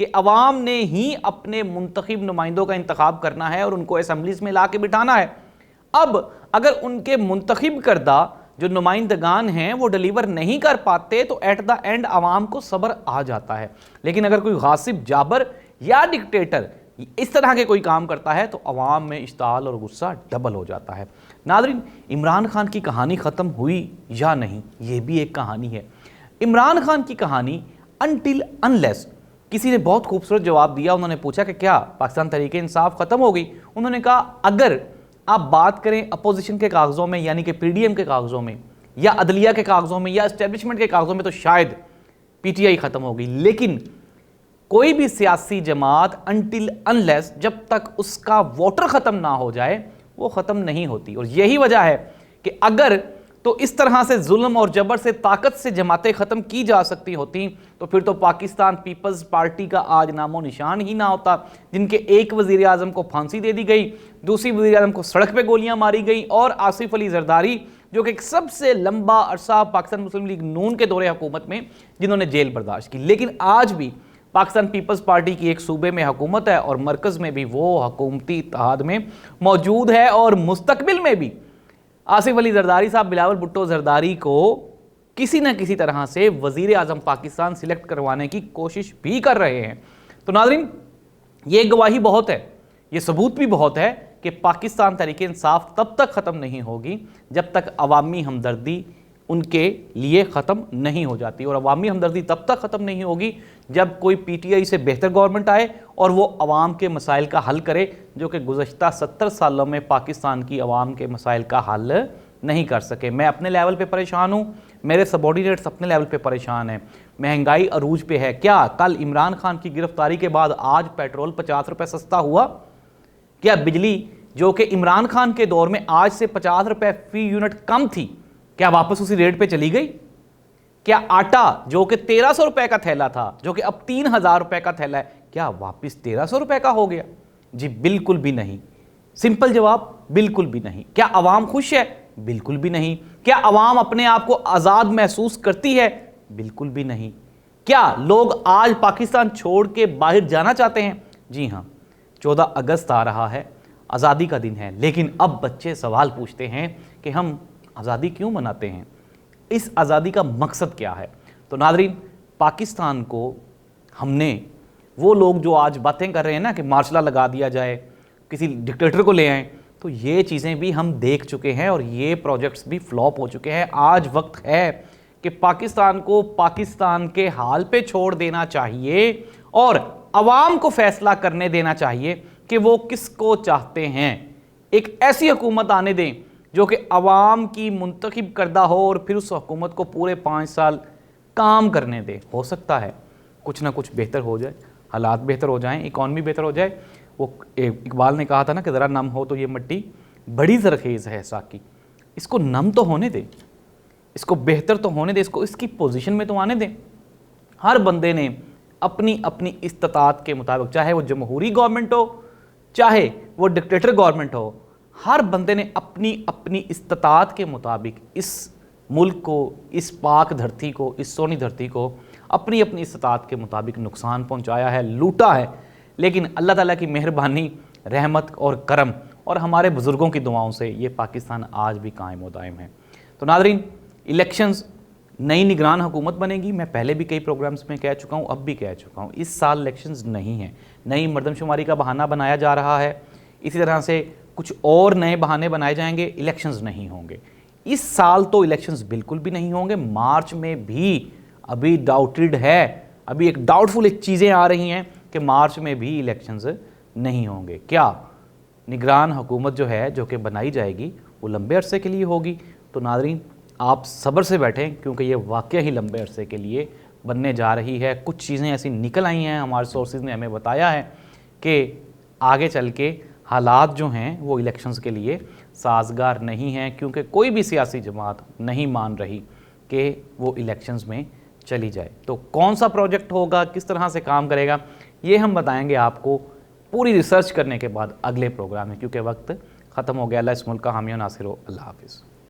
کہ عوام نے ہی اپنے منتخب نمائندوں کا انتخاب کرنا ہے اور ان کو اسمبلیز میں لا کے بٹھانا ہے۔ اب اگر ان کے منتخب کردہ جو نمائندگان ہیں وہ ڈیلیور نہیں کر پاتے تو ایٹ دا اینڈ عوام کو صبر آ جاتا ہے، لیکن اگر کوئی غاصب جابر یا ڈکٹیٹر اس طرح کے کوئی کام کرتا ہے تو عوام میں اشتعال اور غصہ ڈبل ہو جاتا ہے۔ ناظرین، عمران خان کی کہانی ختم ہوئی یا نہیں، یہ بھی ایک کہانی ہے۔ عمران خان کی کہانی انٹل انلیس، کسی نے بہت خوبصورت جواب دیا، انہوں نے پوچھا کہ کیا پاکستان تحریک انصاف ختم ہو گئی؟ انہوں نے کہا اگر آپ بات کریں اپوزیشن کے کاغذوں میں یعنی کہ پی ڈی ایم کے کاغذوں میں یا عدلیہ کے کاغذوں میں یا اسٹیبلشمنٹ کے کاغذوں میں تو شاید پی ٹی آئی ختم ہو گئی، لیکن کوئی بھی سیاسی جماعت انٹل انلیس جب تک اس کا ووٹر ختم نہ ہو جائے وہ ختم نہیں ہوتی، اور یہی وجہ ہے کہ اگر تو اس طرح سے ظلم اور جبر سے طاقت سے جماعتیں ختم کی جا سکتی ہوتی تو پھر تو پاکستان پیپلز پارٹی کا آج نام و نشان ہی نہ ہوتا، جن کے ایک وزیر اعظم کو پھانسی دے دی گئی، دوسری وزیر اعظم کو سڑک پہ گولیاں ماری گئی، اور آصف علی زرداری جو کہ سب سے لمبا عرصہ پاکستان مسلم لیگ نون کے دور حکومت میں جنہوں نے جیل برداشت کی۔ لیکن آج بھی پاکستان پیپلز پارٹی کی ایک صوبے میں حکومت ہے اور مرکز میں بھی وہ حکومتی اتحاد میں موجود ہے، اور مستقبل میں بھی آصف علی زرداری صاحب بلاول بھٹو زرداری کو کسی نہ کسی طرح سے وزیر اعظم پاکستان سلیکٹ کروانے کی کوشش بھی کر رہے ہیں۔ تو ناظرین، یہ گواہی بہت ہے، یہ ثبوت بھی بہت ہے کہ پاکستان تحریک انصاف تب تک ختم نہیں ہوگی جب تک عوامی ہمدردی ان کے لیے ختم نہیں ہو جاتی، اور عوامی ہمدردی تب تک ختم نہیں ہوگی جب کوئی پی ٹی آئی سے بہتر گورنمنٹ آئے اور وہ عوام کے مسائل کا حل کرے، جو کہ گزشتہ 70 سالوں میں پاکستان کی عوام کے مسائل کا حل نہیں کر سکے۔ میں اپنے لیول پہ پریشان ہوں، میرے سبارڈینیٹس اپنے لیول پہ پریشان ہیں، مہنگائی عروج پہ ہے۔ کیا کل عمران خان کی گرفتاری کے بعد آج پیٹرول 50 روپے سستا ہوا؟ کیا بجلی جو کہ عمران خان کے دور میں آج سے 50 روپے فی یونٹ کم تھی، کیا واپس اسی ریٹ پہ چلی گئی؟ کیا آٹا جو کہ 1300 روپے کا تھیلا تھا، جو کہ اب 3000 روپے کا تھیلا ہے، کیا واپس 1300 روپے کا ہو گیا؟ جی بالکل بھی نہیں۔ سمپل جواب، بالکل بھی نہیں۔ کیا عوام خوش ہے؟ بالکل بھی نہیں۔ کیا عوام اپنے آپ کو آزاد محسوس کرتی ہے؟ بالکل بھی نہیں۔ کیا لوگ آج پاکستان چھوڑ کے باہر جانا چاہتے ہیں؟ جی ہاں، 14 اگست آ رہا ہے، آزادی کا دن ہے، لیکن اب بچے سوال پوچھتے ہیں کہ ہم آزادی کیوں مناتے ہیں؟ اس آزادی کا مقصد کیا ہے؟ تو ناظرین، پاکستان کو ہم نے، وہ لوگ جو آج باتیں کر رہے ہیں نا کہ مارشل لا لگا دیا جائے، کسی ڈکٹیٹر کو لے آئیں، تو یہ چیزیں بھی ہم دیکھ چکے ہیں اور یہ پروجیکٹس بھی فلاپ ہو چکے ہیں۔ آج وقت ہے کہ پاکستان کو پاکستان کے حال پہ چھوڑ دینا چاہیے اور عوام کو فیصلہ کرنے دینا چاہیے کہ وہ کس کو چاہتے ہیں۔ ایک ایسی حکومت آنے دیں جو کہ عوام کی منتخب کردہ ہو اور پھر اس حکومت کو پورے 5 سال کام کرنے دے۔ ہو سکتا ہے کچھ نہ کچھ بہتر ہو جائے، حالات بہتر ہو جائیں، اکانومی بہتر ہو جائے۔ وہ اقبال نے کہا تھا نا کہ ذرا نم ہو تو یہ مٹی بڑی زرخیز ہے ساقی، اس کو نم تو ہونے دیں، اس کو بہتر تو ہونے دیں، اس کو اس کی پوزیشن میں تو آنے دیں۔ ہر بندے نے اپنی اپنی استطاعت کے مطابق، چاہے وہ جمہوری گورنمنٹ ہو چاہے وہ ڈکٹیٹر گورنمنٹ ہو، ہر بندے نے اپنی اپنی استطاعت کے مطابق اس ملک کو، اس پاک دھرتی کو، اس سونی دھرتی کو اپنی اپنی استطاعت کے مطابق نقصان پہنچایا ہے، لوٹا ہے۔ لیکن اللہ تعالیٰ کی مہربانی، رحمت اور کرم اور ہمارے بزرگوں کی دعاؤں سے یہ پاکستان آج بھی قائم و دائم ہے۔ تو ناظرین، الیکشنز، نئی نگران حکومت بنے گی، میں پہلے بھی کئی پروگرامز میں کہہ چکا ہوں، اب بھی کہہ چکا ہوں، اس سال الیکشنز نہیں ہیں، نئی مردم شماری کا بہانہ بنایا جا رہا ہے، اسی طرح سے کچھ اور نئے بہانے بنائے جائیں گے، الیکشنز نہیں ہوں گے اس سال۔ تو الیکشنز بالکل بھی نہیں ہوں گے، مارچ میں بھی ابھی ڈاؤٹڈ ہے، ابھی ایک ڈاؤٹ فل ایک چیزیں آ رہی ہیں کہ مارچ میں بھی الیکشنز نہیں ہوں گے۔ کیا نگران حکومت جو ہے جو کہ بنائی جائے گی وہ لمبے عرصے کے لیے ہوگی؟ تو ناظرین، آپ صبر سے بیٹھیں کیونکہ یہ واقعہ ہی لمبے عرصے کے لیے بننے جا رہی ہے۔ کچھ چیزیں ایسی نکل آئی ہیں، ہمارے سورسز نے ہمیں بتایا ہے کہ آگے چل کے حالات جو ہیں وہ الیکشنز کے لیے سازگار نہیں ہیں، کیونکہ کوئی بھی سیاسی جماعت نہیں مان رہی کہ وہ الیکشنز میں چلی جائے۔ تو کون سا پروجیکٹ ہوگا، کس طرح سے کام کرے گا، یہ ہم بتائیں گے آپ کو پوری ریسرچ کرنے کے بعد اگلے پروگرام میں، کیونکہ وقت ختم ہو گیا۔ اللہ اس ملک کا حامی و ناصر ہو۔ اللہ حافظ۔